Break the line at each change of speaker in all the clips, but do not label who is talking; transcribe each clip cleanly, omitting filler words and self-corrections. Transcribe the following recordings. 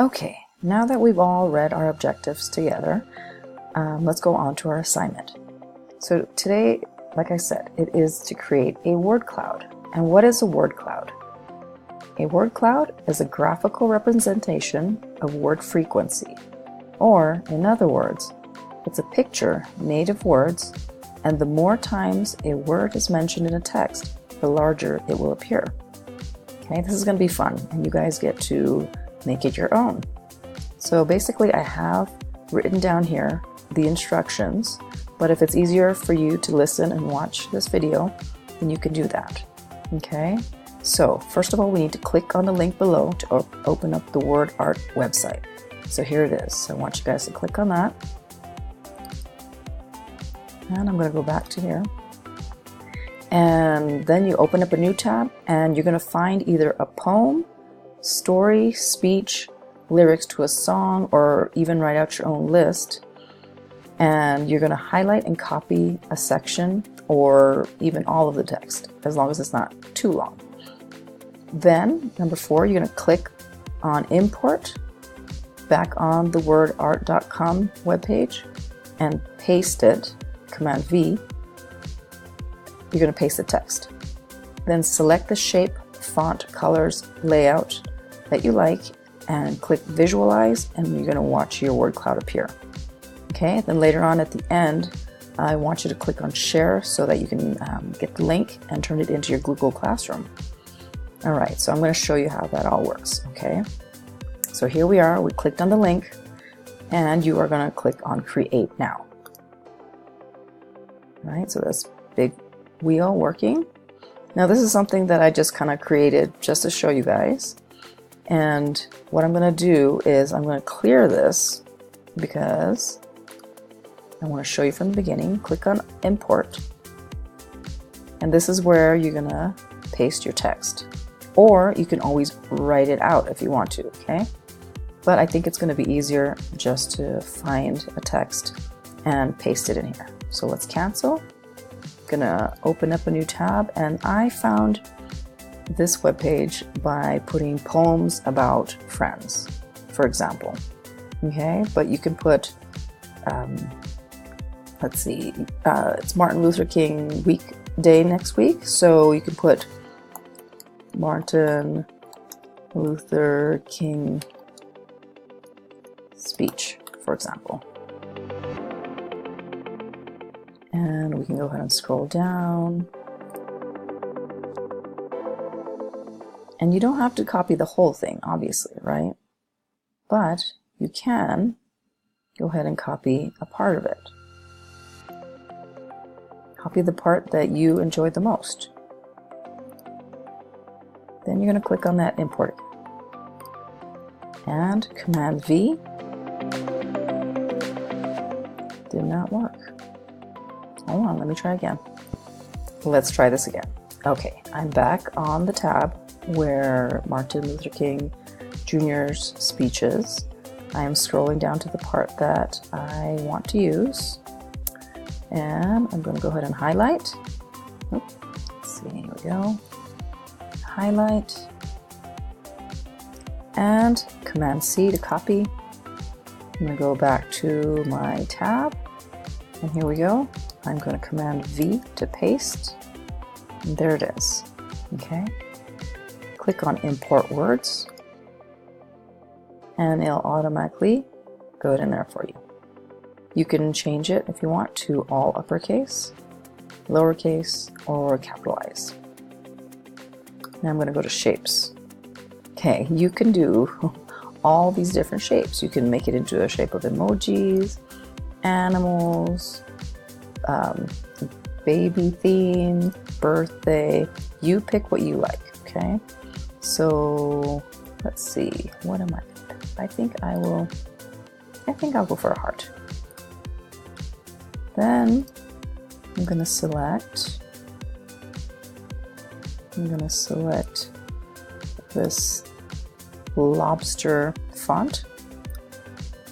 Okay, now that we've all read our objectives together, let's go on to our assignment. So today, like I said, it is to create a word cloud. And what is a word cloud? A word cloud is a graphical representation of word frequency. Or, in other words, it's a picture made of words, and the more times a word is mentioned in a text, the larger it will appear. Okay, this is going to be fun, and you guys get to make it your own. So basically, I have written down here the instructions, but if it's easier for you to listen and watch this video, then you can do that. Okay, so first of all, we need to click on the link below to open up the WordArt website. So here it is. So I want you guys to click on that. And I'm going to go back to here. And then you open up a new tab, and you're going to find either a poem, story, speech, lyrics to a song, or even write out your own list. And you're going to highlight and copy a section or even all of the text, as long as it's not too long. Then, number 4, you're going to click on Import back on the wordart.com webpage and paste it, Command V. You're going to paste the text. Then select the shape, font, colors, layout that you like and click Visualize, and you're going to watch your word cloud appear. Okay, then later on at the end, I want you to click on Share so that you can get the link and turn it into your Google Classroom. All right, so I'm going to show you how that all works, okay? So here we are, we clicked on the link, and you are going to click on Create Now. All right, so that's big wheel working. Now this is something that I just kind of created just to show you guys. And what I'm going to do is I'm going to clear this because I want to show you from the beginning. Click on Import. And this is where you're going to paste your text. Or you can always write it out if you want to, okay? But I think it's going to be easier just to find a text and paste it in here. So let's cancel. I'm gonna open up a new tab, and I found this webpage by putting poems about friends, for example. Okay, but you can put, let's see, it's Martin Luther King day next week, so you can put Martin Luther King speech, for example. And we can go ahead and scroll down. And you don't have to copy the whole thing, obviously, right? But you can go ahead and copy a part of it. Copy the part that you enjoyed the most. Then you're going to click on that Import. And Command V. Did not work. Hold on, let me try again. Let's try this again. Okay, I'm back on the tab where Martin Luther King Jr.'s speech is. I am scrolling down to the part that I want to use. And I'm going to go ahead and highlight. Let's see, here we go. Highlight. And Command C to copy. I'm going to go back to my tab. And here we go. I'm going to Command V to paste. And there it is. Okay. Click on Import Words. And it'll automatically go in there for you. You can change it if you want to all uppercase, lowercase, or capitalize. Now I'm going to go to Shapes. Okay, you can do all these different shapes. You can make it into a shape of emojis, animals, baby theme, birthday. You pick what you like, okay? So let's see, what am I? I think I'll go for a heart. Then I'm gonna select this lobster font,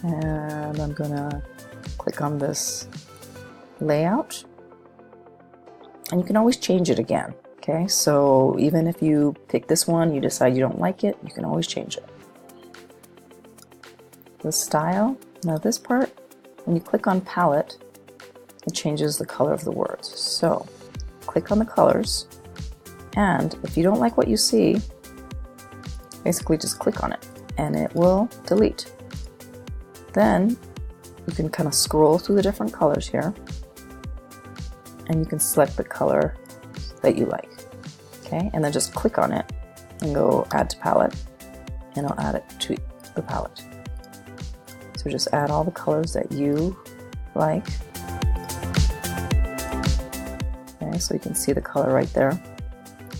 and I'm gonna click on this layout, and you can always change it again. Okay, so even if you pick this one, you decide you don't like it, you can always change it. the style. Now this part, when you click on palette, it changes the color of the words. So click on the colors, and if you don't like what you see, basically just click on it and it will delete. Then you can kind of scroll through the different colors here, and you can select the color that you like. Okay, and then just click on it and go add to palette, and I'll add it to the palette. So just add all the colors that you like. Okay, so you can see the color right there.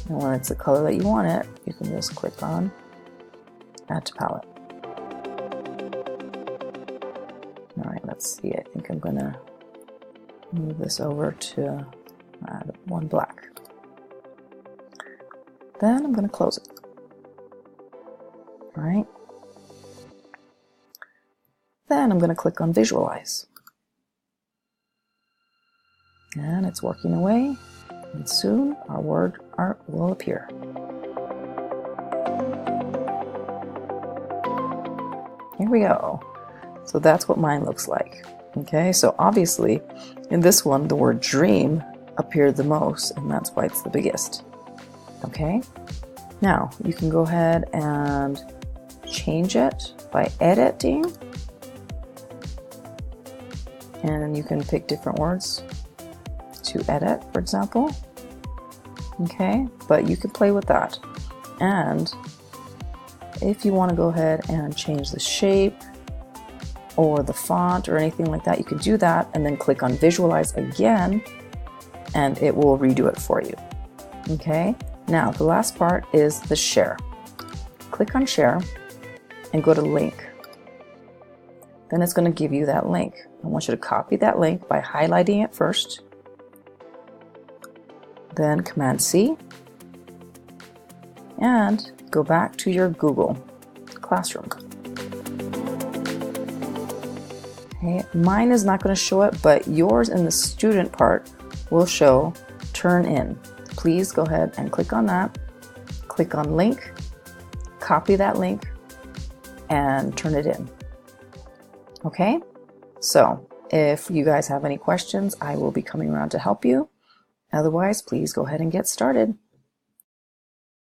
And when it's the color that you want it, you can just click on add to palette. All right, let's see. I think I'm gonna move this over to add one black. Then I'm gonna close it. All right. Then I'm gonna click on visualize. And it's working away, and soon our word art will appear. Here we go. So that's what mine looks like. Okay, so obviously in this one the word dream appeared the most, and that's why it's the biggest. Okay, now you can go ahead and change it by editing, and you can pick different words to edit, for example. Okay, but you can play with that. And if you want to go ahead and change the shape or the font or anything like that, you can do that and then click on visualize again, and it will redo it for you. Okay, now the last part is the share. Click on share and go to link. Then it's going to give you that link. I want you to copy that link by highlighting it first, then Command C, and go back to your Google Classroom. Okay, mine is not going to show it, but yours in the student part will show turn in. Please go ahead and click on that. Click on link, copy that link, and turn it in. Okay, so if you guys have any questions, I will be coming around to help you. Otherwise, please go ahead and get started.